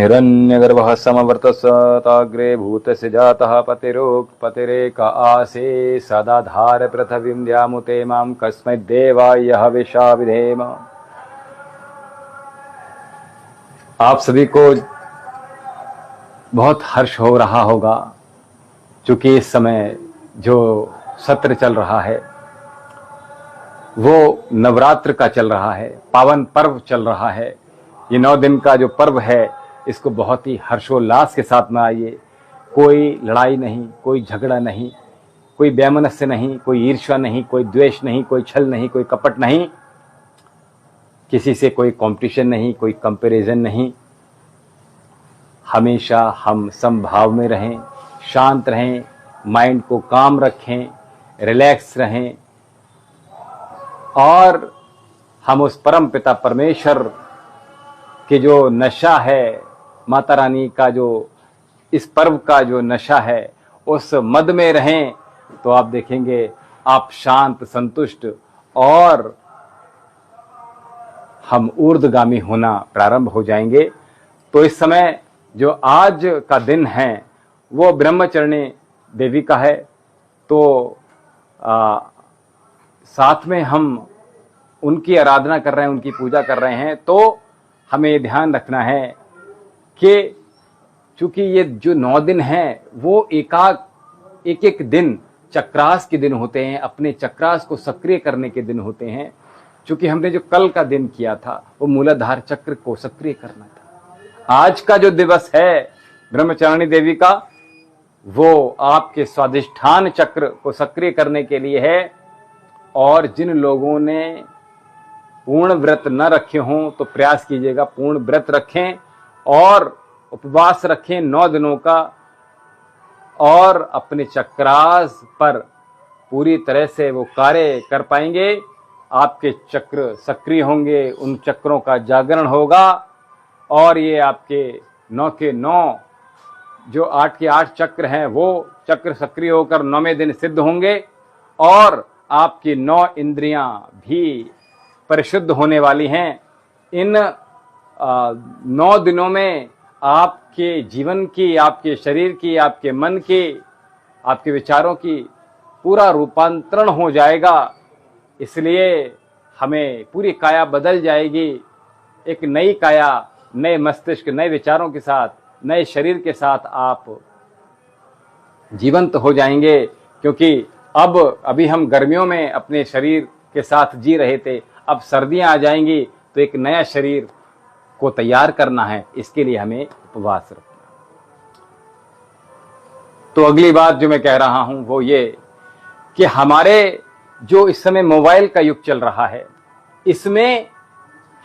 हिरण्यगर्भः समवर्तस्ताग्रे भूतस्य जातः पतिरेक आसे सदाधार पृथिवीं द्यामुते मां कस्मै देवाय हविषा विधेम। आप सभी को बहुत हर्ष हो रहा होगा, चूंकि इस समय जो सत्र चल रहा है वो नवरात्र का चल रहा है, पावन पर्व चल रहा है। ये 9 दिन का जो पर्व है इसको बहुत ही हर्षोल्लास के साथ मनाइए। कोई लड़ाई नहीं, कोई झगड़ा नहीं, कोई वैमनस्य नहीं, कोई ईर्ष्या नहीं, कोई द्वेष नहीं, कोई छल नहीं, कोई कपट नहीं, किसी से कोई कंपटीशन नहीं, कोई कंपैरिजन नहीं। हमेशा हम समभाव में रहें, शांत रहें, माइंड को काम रखें, रिलैक्स रहें और हम उस परम पिता परमेश्वर के जो नशा है, माता रानी का जो इस पर्व का जो नशा है उस मद में रहें तो आप देखेंगे आप शांत, संतुष्ट और हम ऊर्ध्वगामी होना प्रारंभ हो जाएंगे। तो इस समय जो आज का दिन है वो ब्रह्मचारिणी देवी का है। तो साथ में हम उनकी आराधना कर रहे हैं, उनकी पूजा कर रहे हैं। तो हमें ये ध्यान रखना है कि चूंकि ये जो 9 दिन हैं वो एक एक दिन चक्रास के दिन होते हैं, अपने चक्रास को सक्रिय करने के दिन होते हैं। चूंकि हमने जो कल का दिन किया था वो मूलाधार चक्र को सक्रिय करना था। आज का जो दिवस है ब्रह्मचारिणी देवी का वो आपके स्वाधिष्ठान चक्र को सक्रिय करने के लिए है। और जिन लोगों ने पूर्ण व्रत न रखे हों तो प्रयास कीजिएगा पूर्ण व्रत रखें और उपवास रखें 9 दिनों का और अपने चक्रास पर पूरी तरह से वो कार्य कर पाएंगे। आपके चक्र सक्रिय होंगे, उन चक्रों का जागरण होगा और ये आपके 9 के 9 जो 8 के 8 चक्र हैं वो चक्र सक्रिय होकर 9वें दिन सिद्ध होंगे और आपकी 9 इंद्रियां भी परिशुद्ध होने वाली हैं। इन 9 दिनों में आपके जीवन की, आपके शरीर की, आपके मन की, आपके विचारों की पूरा रूपांतरण हो जाएगा। इसलिए हमें पूरी काया बदल जाएगी। एक नई काया, नए मस्तिष्क, नए विचारों के साथ, नए शरीर के साथ आप जीवंत हो जाएंगे। क्योंकि अभी हम गर्मियों में अपने शरीर के साथ जी रहे थे, अब सर्दियां आ जाएंगी तो एक नया शरीर को तैयार करना है। इसके लिए हमें उपवास रखना। तो अगली बात जो मैं कह रहा हूं वो ये कि हमारे जो इस समय मोबाइल का युग चल रहा है इसमें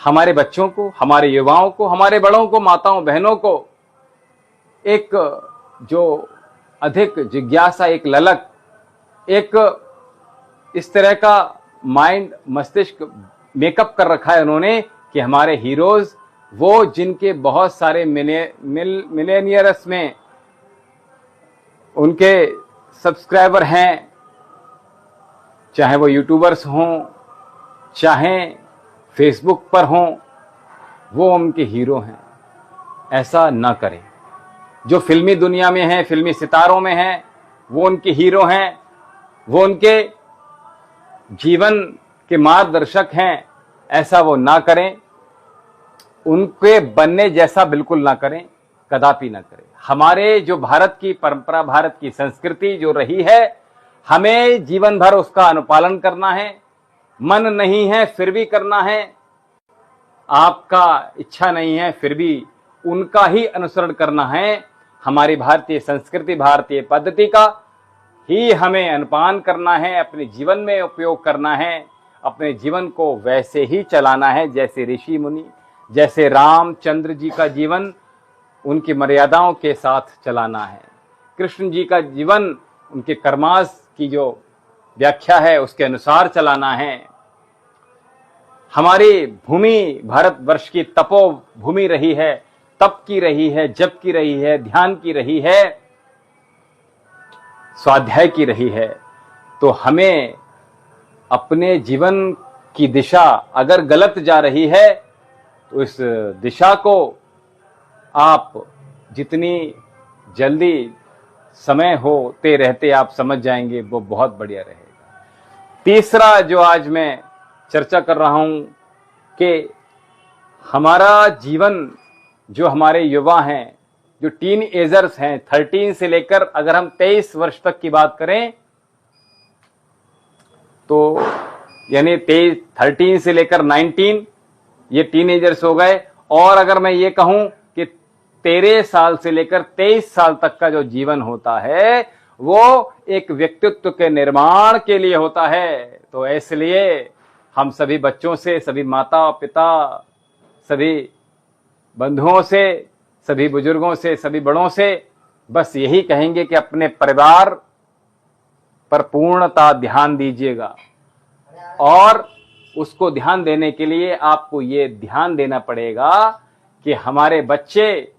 हमारे बच्चों को, हमारे युवाओं को, हमारे बड़ों को, माताओं बहनों को एक जो अधिक जिज्ञासा, एक ललक, एक इस तरह का माइंड, मस्तिष्क मेकअप कर रखा है उन्होंने कि हमारे हीरोज वो जिनके बहुत सारे मिलेनियर्स में उनके सब्सक्राइबर हैं, चाहे वो यूट्यूबर्स हों, चाहे फेसबुक पर हों, वो उनके हीरो हैं। ऐसा ना करें। जो फिल्मी दुनिया में हैं, फिल्मी सितारों में हैं, वो उनके हीरो हैं, वो उनके जीवन के मार्गदर्शक हैं। ऐसा वो ना करें, उनके बनने जैसा बिल्कुल ना करें, कदापि ना करें। हमारे जो भारत की परंपरा, भारत की संस्कृति जो रही है, हमें जीवन भर उसका अनुपालन करना है। मन नहीं है फिर भी करना है, आपका इच्छा नहीं है फिर भी उनका ही अनुसरण करना है। हमारी भारतीय संस्कृति, भारतीय पद्धति का ही हमें अनुपान करना है, अपने जीवन में उपयोग करना है, अपने जीवन को वैसे ही चलाना है जैसे ऋषि मुनि, जैसे रामचंद्र जी का जीवन उनकी मर्यादाओं के साथ चलाना है। कृष्ण जी का जीवन उनके कर्मास की जो व्याख्या है उसके अनुसार चलाना है। हमारी भूमि भारतवर्ष की तपो भूमि रही है, तप की रही है, जप की रही है, ध्यान की रही है, स्वाध्याय की रही है। तो हमें अपने जीवन की दिशा अगर गलत जा रही है तो इस दिशा को आप जितनी जल्दी समय होते रहते आप समझ जाएंगे वो बहुत बढ़िया रहेगा। तीसरा जो आज मैं चर्चा कर रहा हूं कि हमारा जीवन, जो हमारे युवा हैं, जो टीन एजर्स हैं, 13 से लेकर अगर हम 23 वर्ष तक की बात करें तो यानी 13 से लेकर 19 ये टीनेजर्स हो गए। और अगर मैं ये कहूं कि 13 साल से लेकर 23 साल तक का जो जीवन होता है वो एक व्यक्तित्व के निर्माण के लिए होता है। तो इसलिए हम सभी बच्चों से, सभी माता पिता, सभी बंधुओं से, सभी बुजुर्गों से, सभी बड़ों से बस यही कहेंगे कि अपने परिवार पर पूर्णतः ध्यान दीजिएगा। और उसको ध्यान देने के लिए आपको ये ध्यान देना पड़ेगा कि हमारे बच्चे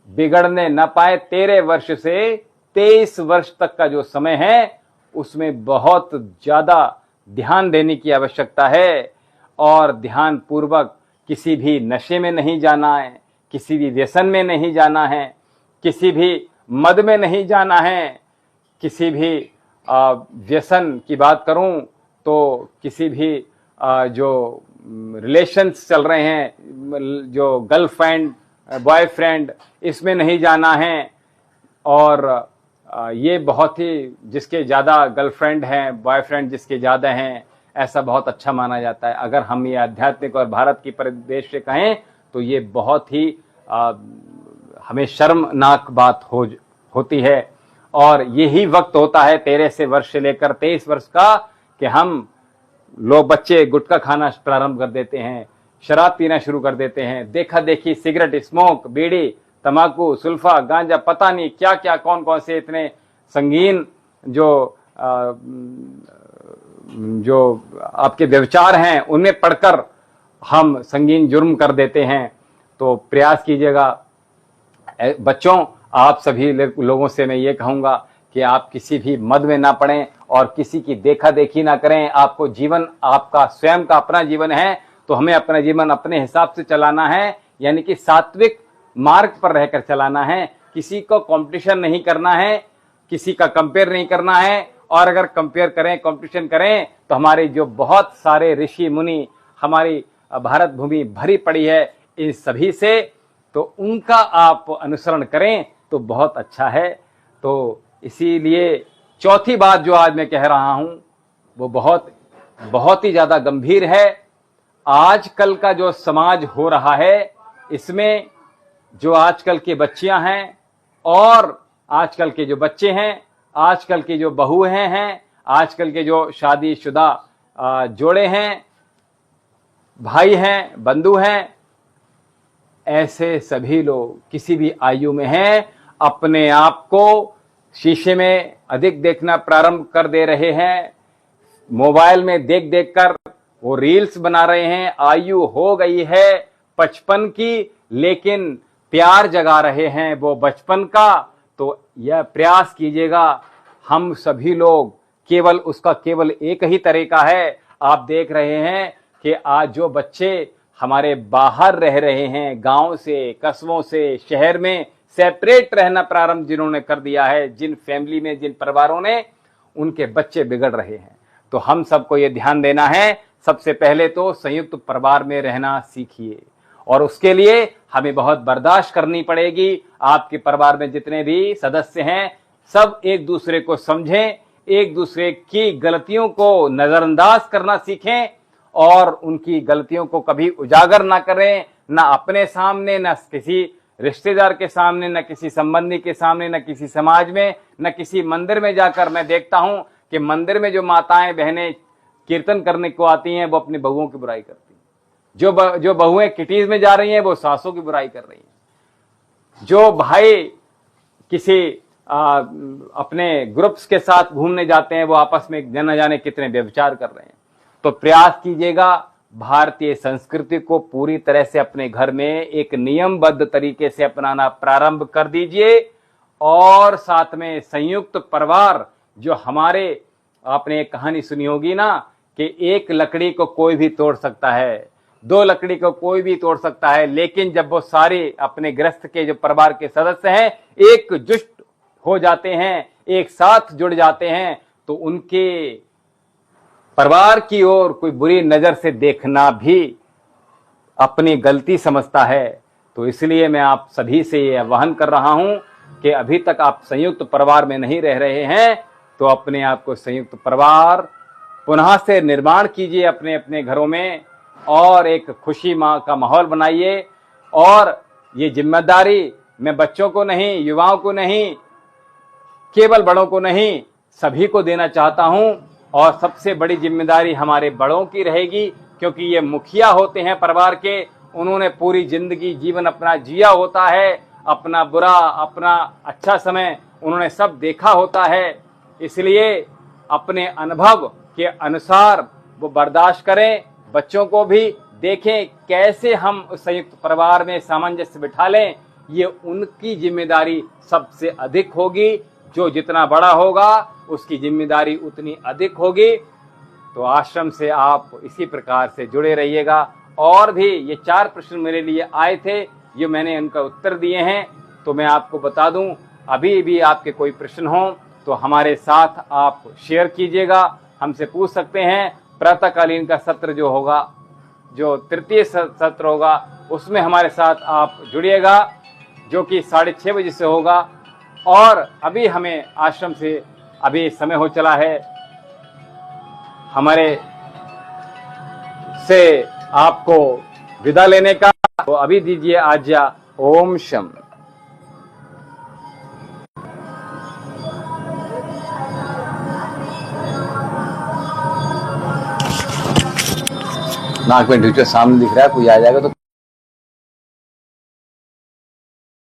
बिगड़ने न पाए। 13 वर्ष से 23 वर्ष तक का जो समय है उसमें बहुत ज्यादा ध्यान देने की आवश्यकता है। और ध्यान पूर्वक किसी भी नशे में नहीं जाना है, किसी भी व्यसन में नहीं जाना है, किसी भी मद में नहीं जाना है, किसी भी व्यसन की बात करूं तो किसी भी जो रिलेशंस चल रहे हैं, जो गर्लफ्रेंड बॉयफ्रेंड, इसमें नहीं जाना है। और ये बहुत ही, जिसके ज़्यादा गर्लफ्रेंड हैं, बॉयफ्रेंड जिसके ज़्यादा हैं, ऐसा बहुत अच्छा माना जाता है। अगर हम ये आध्यात्मिक और भारत की परिवेश से कहें तो ये बहुत ही हमें शर्मनाक बात होती है। और यही वक्त होता है 13 वर्ष से लेकर 23 वर्ष का कि हम लोग, बच्चे गुटखा खाना प्रारंभ कर देते हैं, शराब पीना शुरू कर देते हैं, देखा देखी सिगरेट, स्मोक, बीड़ी, तंबाकू, सुल्फा, गांजा, पता नहीं क्या क्या कौन कौन से इतने संगीन जो आपके व्यभिचार हैं उनमें पढ़कर हम संगीन जुर्म कर देते हैं। तो प्रयास कीजिएगा बच्चों, आप सभी लोगों से मैं ये कहूंगा कि आप किसी भी मद में ना पड़ें और किसी की देखा देखी ना करें। आपको जीवन, आपका स्वयं का अपना जीवन है, तो हमें अपना जीवन अपने हिसाब से चलाना है, यानी कि सात्विक मार्ग पर रहकर चलाना है। किसी को कंपटीशन नहीं करना है, किसी का कंपेयर नहीं करना है। और अगर कंपेयर करें, कंपटीशन करें तो हमारे जो बहुत सारे ऋषि मुनि, हमारी भारत भूमि भरी पड़ी है इन सभी से, तो उनका आप अनुसरण करें तो बहुत अच्छा है। तो इसीलिए चौथी बात जो आज मैं कह रहा हूं वो बहुत ही ज्यादा गंभीर है। आजकल का जो समाज हो रहा है, इसमें जो आजकल के बच्चियां हैं और आजकल के जो बच्चे हैं, आजकल की जो बहुएं हैं, आजकल के जो शादीशुदा जोड़े हैं, भाई हैं, बंधु हैं, ऐसे सभी लोग किसी भी आयु में हैं, अपने आप को शीशे में अधिक देखना प्रारंभ कर दे रहे हैं। मोबाइल में देख देख कर वो रील्स बना रहे हैं। आयु हो गई है 55 की, लेकिन प्यार जगा रहे हैं वो बचपन का। तो यह प्रयास कीजिएगा, हम सभी लोग, केवल एक ही तरीका है। आप देख रहे हैं कि आज जो बच्चे हमारे बाहर रह रहे हैं, गांव से, कस्बों से, शहर में सेपरेट रहना प्रारंभ जिन्होंने कर दिया है, जिन फैमिली में, जिन परिवारों ने, उनके बच्चे बिगड़ रहे हैं। तो हम सबको ये ध्यान देना है, सबसे पहले तो संयुक्त परिवार में रहना सीखिए। और उसके लिए हमें बहुत बर्दाश्त करनी पड़ेगी। आपके परिवार में जितने भी सदस्य हैं, सब एक दूसरे को समझें, एक दूसरे की गलतियों को नजरअंदाज करना सीखें और उनकी गलतियों को कभी उजागर ना करें, ना अपने सामने, ना किसी रिश्तेदार के सामने, न किसी संबंधी के सामने, न किसी समाज में, न किसी मंदिर में जाकर। मैं देखता हूं कि मंदिर में जो माताएं बहनें कीर्तन करने को आती हैं वो अपनी बहुओं की बुराई करती हैं। जो बहुएं किटीज में जा रही हैं वो सासों की बुराई कर रही हैं। जो भाई किसी अपने ग्रुप्स के साथ घूमने जाते हैं वो आपस में न जाने कितने व्यभिचार कर रहे हैं। तो प्रयास कीजिएगा, भारतीय संस्कृति को पूरी तरह से अपने घर में एक नियमबद्ध तरीके से अपनाना प्रारंभ कर दीजिए। और साथ में संयुक्त परिवार, जो हमारे, आपने एक कहानी सुनी होगी ना कि एक लकड़ी को कोई भी तोड़ सकता है, दो लकड़ी को कोई भी तोड़ सकता है, लेकिन जब वो सारे अपने गृहस्थ के जो परिवार के सदस्य हैं एकजुट हो जाते हैं, एक साथ जुड़ जाते हैं, तो उनके परिवार की ओर कोई बुरी नजर से देखना भी अपनी गलती समझता है। तो इसलिए मैं आप सभी से ये आह्वान कर रहा हूं कि अभी तक आप संयुक्त परिवार में नहीं रह रहे हैं तो अपने आप को संयुक्त परिवार पुनः से निर्माण कीजिए अपने अपने घरों में, और एक खुशी माँ का माहौल बनाइए। और ये जिम्मेदारी मैं बच्चों को नहीं, युवाओं को नहीं, केवल बड़ों को नहीं, सभी को देना चाहता हूं। और सबसे बड़ी जिम्मेदारी हमारे बड़ों की रहेगी, क्योंकि ये मुखिया होते हैं परिवार के, उन्होंने पूरी जिंदगी जीवन अपना जिया होता है, अपना बुरा अपना अच्छा समय उन्होंने सब देखा होता है। इसलिए अपने अनुभव के अनुसार वो बर्दाश्त करें, बच्चों को भी देखें कैसे हम संयुक्त परिवार में सामंजस्य बिठा लें। ये उनकी जिम्मेदारी सबसे अधिक होगी, जो जितना बड़ा होगा उसकी जिम्मेदारी उतनी अधिक होगी। तो आश्रम से आप इसी प्रकार से जुड़े रहिएगा। और भी ये 4 प्रश्न मेरे लिए आए थे, ये मैंने उनका उत्तर दिए हैं। तो मैं आपको बता दूं, अभी भी आपके कोई प्रश्न हो तो हमारे साथ आप शेयर कीजिएगा, हमसे पूछ सकते हैं। प्रातःकालीन का सत्र जो होगा, जो तृतीय सत्र होगा, उसमें हमारे साथ आप जुड़िएगा, जो कि 6:30 बजे से होगा। और अभी हमें आश्रम से अभी समय हो चला है हमारे से आपको विदा लेने का, तो अभी दीजिए आज्ञा। ओम शम। नाक में ढूंढो, सामने दिख रहा है, कोई आ जाएगा तो